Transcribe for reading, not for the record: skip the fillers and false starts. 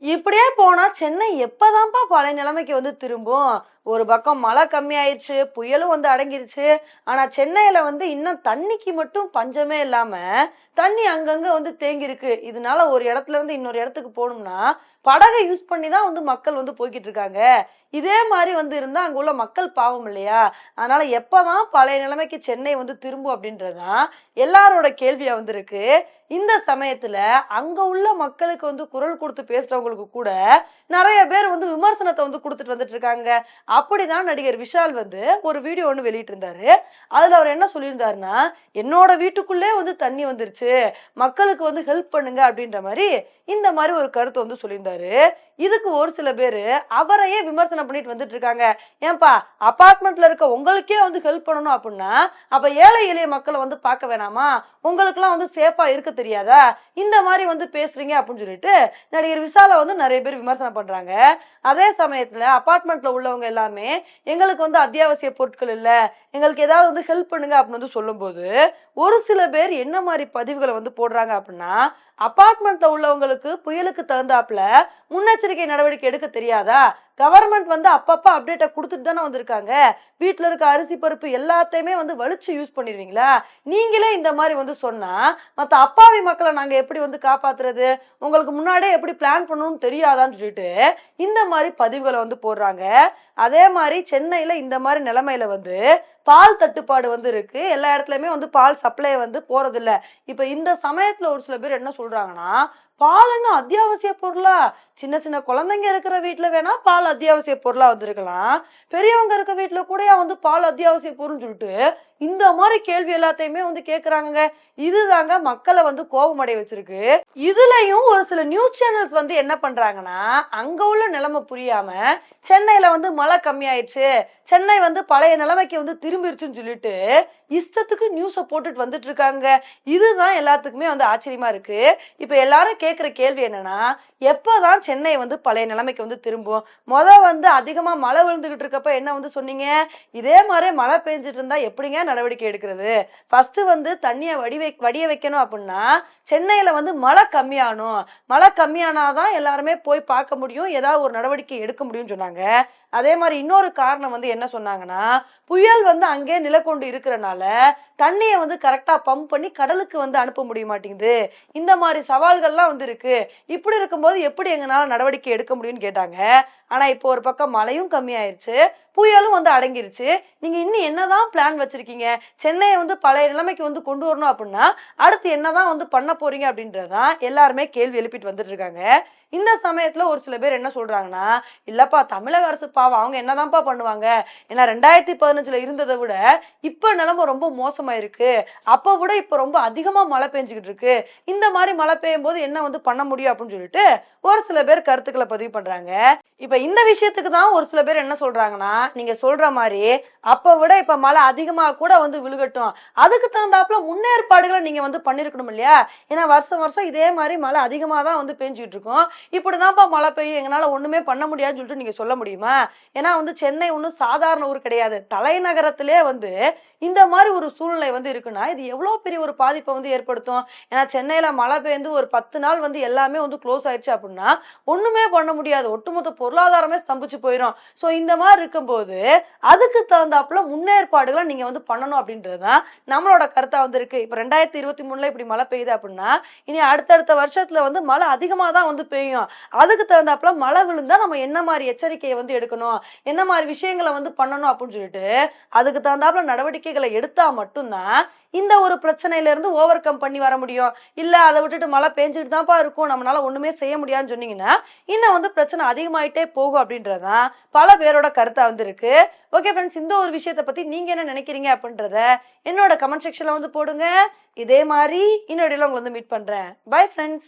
இப்படியே போனா சென்னை எப்பதான்ப்பா பழைய நிலைமைக்கு திரும்பும்? ஒரு பக்கம் மழை கம்மியாயிருச்சு, புயலும் அடங்கிருச்சு. ஆனா சென்னையில இன்னும் தண்ணிக்கு மட்டும் பஞ்சமே இல்லாம, தண்ணி அங்கங்க தேங்கியிருக்கு. இதனால ஒரு இடத்துல இருந்து இன்னொரு இடத்துக்கு போணும்னா, படக யூஸ் பண்ணி தான் மக்கள் போய்க்கிட்டு இருக்காங்க. இதே மாரி இருந்தா அங்க உள்ள மக்கள் பாவம் இல்லையா? அதனால எப்பதான் பழைய நிலைமைக்கு சென்னை திரும்பும் அப்படின்றது தான் எல்லாரோட கேள்வியா இருக்கு. இந்த சமயத்துல அங்க உள்ள மக்களுக்கு குரல் கொடுத்து பேசுறவங்களுக்கு கூட நெறைய பேர் விமர்சனத்த குடுத்துட்டு வந்துட்டு இருக்காங்க. அப்படிதான் நடிகர் விஷால் ஒரு வீடியோ ஒண்ணு வெளியிட்டிருந்தாரு. அதுல அவர் என்ன சொல்லியிருந்தாருன்னா, "என்னோட வீட்டுக்குள்ளே தண்ணி வந்துருச்சு. மக்களுக்கு ஹெல்ப் பண்ணுங்க" அப்படின்ற மாரி இந்த மாரி ஒரு கருத்து சொல்லியிருந்தாரு. இதுக்கு ஒரு சில பேரு அவரையே விமர்சனம் பண்ணிட்டு வந்துட்டு இருக்காங்க. "ஏன்பா அபார்ட்மெண்ட்ல இருக்க உங்களுக்கே ஹெல்ப் பண்ணணும் அப்படின்னா, அப்ப ஏழை எளிய மக்கள பார்க்க வேணாமா? உங்களுக்கெல்லாம் சேஃபா இருக்க தெரியாதா? இந்த மாரி பேசுறீங்க" அப்படின்னு சொல்லிட்டு நடிகர் விசால நெறைய பேர் விமர்சனம் பண்றாங்க. அதே சமயத்துல அபார்ட்மெண்ட்ல உள்ளவங்க எல்லாமே எங்களுக்கு அத்தியாவசிய பொருட்கள் இல்ல, எங்களுக்கு ஏதாவது ஹெல்ப் பண்ணுங்க அப்படின்னு சொல்லும்போது, ஒரு சில பேர் என்ன மாரி பதிவுகளை போடுறாங்க அப்படின்னா, அபார்ட்மெண்ட்ல உள்ளவங்களுக்கு புயலுக்கு தகுந்தாப்புல முன்னெச்சரிக்கை நடவடிக்கை எடுக்க தெரியாதா? கவர்மெண்ட் அப்பப்ப அப்டேட்ட குடுத்துட்டு தானே வந்திருக்காங்க. வீட்ல இருக்க அரிசி பருப்பு எல்லாத்தையுமே வலிச்சு யூஸ் பண்ணிருவீங்களா? நீங்களே இந்த மாரி சொன்னா மத்த அப்பாவி மக்களை நாங்க எப்படி காப்பாத்துறது? உங்களுக்கு முன்னாடியே எப்படி பிளான் பண்ணணும்னு தெரியாதான்னு சொல்லிட்டு இந்த மாரி பதிவுகளை போடுறாங்க. அதே மாரி சென்னையில இந்த மாரி நிலைமையில பால் தட்டுப்பாடு இருக்கு. எல்லா இடத்துலயுமே பால் சப்ளை போறதில்ல. இப்ப இந்த சமயத்துல ஒரு சில பேர் என்ன சொல்றாங்கன்னா, பால் என்ன அத்தியாவசிய பொருளா? சின்ன சின்ன குழந்தைங்க இருக்கிற வீட்ல வேணா பால் அத்தியாவசிய பொருளா இருக்கலாம். பெரியவங்க இருக்க வீட்ல கூடயா பால் அத்தியாவசிய பொருள்னு சொல்லிட்டு இந்த மாரி கேள்வி எல்லாத்தையுமே கேக்குறாங்கங்க. இதுதாங்க மக்களை கோபமடைய வச்சிருக்கு. இதுலயும் ஒரு சில நியூஸ் சேனல்ஸ் என்ன பண்றாங்கன்னா, அங்க உள்ள நிலைமை புரியாம சென்னையில மழை கம்மியாயிருச்சு, சென்னை பழைய நிலைமைக்கு திரும்பிருச்சுன்னு சொல்லிட்டு இஷ்டத்துக்கு நியூஸ போட்டுட்டு வந்துட்டு இருக்காங்க. இதுதான் எல்லாத்துக்குமே ஆச்சரியமா இருக்கு. இப்ப எல்லாரும் கேக்குற கேள்வி என்னன்னா, எப்பதான் சென்னை பழைய நிலைமைக்கு திரும்பும்? அதிகமா மழை விழுந்துகிட்டு இருக்கப்ப என்ன சொன்னீங்க? இதே மாதிரி மழை பெஞ்சிட்டு இருந்தா எப்படிங்க நடவடிக்கை எடுக்கிறது? ஃபர்ஸ்ட் தண்ணிய வடிய வைக்கணும் அப்படின்னா சென்னையில மழை கம்மியானும். மழை கம்மியானாதான் எல்லாருமே போய் பார்க்க முடியும், ஏதாவது ஒரு நடவடிக்கை எடுக்க முடியும்னு சொன்னாங்க. அதே மாதிரி இன்னொரு காரணம் என்ன சொன்னாங்கன்னா, புயல் அங்கே நிலக்கொண்டு இருக்கிறனால தண்ணியை கரெக்டா பம்ப் பண்ணி கடலுக்கு அனுப்ப முடிய மாட்டேங்குது. இந்த மாதிரி சவால்கள்லாம் இருக்கு. இப்படி இருக்கும்போது எப்படி எங்களால நடவடிக்கை எடுக்க முடியும்னு கேட்டாங்க. ஆனா இப்போ ஒரு பக்கம் மழையும் கம்மியாயிருச்சு, புயலும் அடங்கிருச்சு. நீங்க இன்னும் என்னதான் பிளான் வச்சிருக்கீங்க? சென்னையை பழைய நிலைமைக்கு கொண்டு வரணும் அப்படின்னா அடுத்து என்னதான் பண்ண போறீங்க அப்படின்றதான் எல்லாருமே கேள்வி எழுப்பிட்டு வந்துட்டு இருக்காங்க. இந்த சமயத்துல ஒரு சில பேர் என்ன சொல்றாங்கன்னா, இல்லப்பா தமிழக அரசு பாவம், அவங்க என்னதான்ப்பா பண்ணுவாங்க? ஏன்னா 2015ல இருந்ததை விட இப்ப நிலைமை ரொம்ப மோசமாயிருக்கு. அப்ப விட இப்ப ரொம்ப அதிகமா மழை பெஞ்சுக்கிட்டு இருக்கு. இந்த மாதிரி மழை பெய்யும் போது என்ன பண்ண முடியும் அப்படின்னு சொல்லிட்டு ஒரு சில பேர் கருத்துக்களை பதிவு பண்றாங்க. இப்ப இந்த விஷயத்துக்கு தான் ஒரு சில பேர் என்ன சொல்றாங்கன்னா, நீங்க சொல்ற மாதிரி அப்ப விட இப்ப மழை அதிகமா கூட விழுகட்டும், அதுக்கு தகுந்தாப்புல முன்னேற்பாடுகளை நீங்க பண்ணிருக்கணும் இல்லையா? ஏன்னா வருஷம் வருஷம் இதே மாதிரி மழை அதிகமா தான் பெஞ்சுட்டு இருக்கும். இப்படிதான்ப்பா மழை பெய்யும், எங்களால ஒண்ணுமே பண்ண முடியாதுன்னு சொல்லிட்டு நீங்க சொல்ல முடியுமா? ஏன்னா சென்னை ஒன்றும் சாதாரண ஊர் கிடையாது. தலைநகரத்திலே இந்த மாதிரி ஒரு சூழ்நிலை இருக்குன்னா இது எவ்வளவு பெரிய ஒரு பாதிப்பை ஏற்படுத்தும். ஏன்னா சென்னையில மழை பெய்ந்து ஒரு 10 நாள் எல்லாமே க்ளோஸ் ஆயிடுச்சு அப்படின்னா ஒண்ணுமே பண்ண முடியாது. ஒட்டுமொத்த பொருளாதாரமே ஸ்தம்பிச்சு போயிடும். சோ இந்த மாதிரி இருக்கும்போது அதுக்கு தகுந்தாப்புல முன்னேற்பாடுகளை நீங்க பண்ணணும் அப்படின்றதுதான் நம்மளோட கருத்தா இருக்கு. இப்ப 2023ல இப்படி மழை பெய்யுது அப்படின்னா இனி அடுத்தடுத்த வருஷத்துல மழை அதிகமா தான் பெய்யும். அதுக்கு தகுந்தாப்புல மழை விழுந்தா நம்ம என்ன மாதிரி எச்சரிக்கையை எடுக்கணும், என்ன மாதிரி விஷயங்களை பண்ணணும் அப்படின்னு சொல்லிட்டு அதுக்கு தகுந்தாப்புல நடவடிக்கைகளை எடுத்தா மட்டும்தான் இந்த ஒரு பிரச்சனையில இருந்து ஓவர் கம் பண்ணி வர முடியும். இல்ல அதை விட்டுட்டு மழை பெஞ்சுட்டு தான்ப்பா இருக்கும், நம்மளால ஒண்ணுமே செய்ய முடியாதுன்னு சொன்னீங்கன்னா இன்னும் பிரச்சனை அதிகமாயிட்டே போகும் அப்படின்றதான் பல பேரோட கருத்தா இருக்கு. ஓகே ஃப்ரெண்ட்ஸ், இந்த ஒரு விஷயத்தை பத்தி நீங்க என்ன நினைக்கிறீங்க அப்படின்றத என்னோட கமெண்ட் செக்ஷன்ல போடுங்க. இதே மாதிரி இன்னொரு உங்களை மீட் பண்றேன். Bye friends.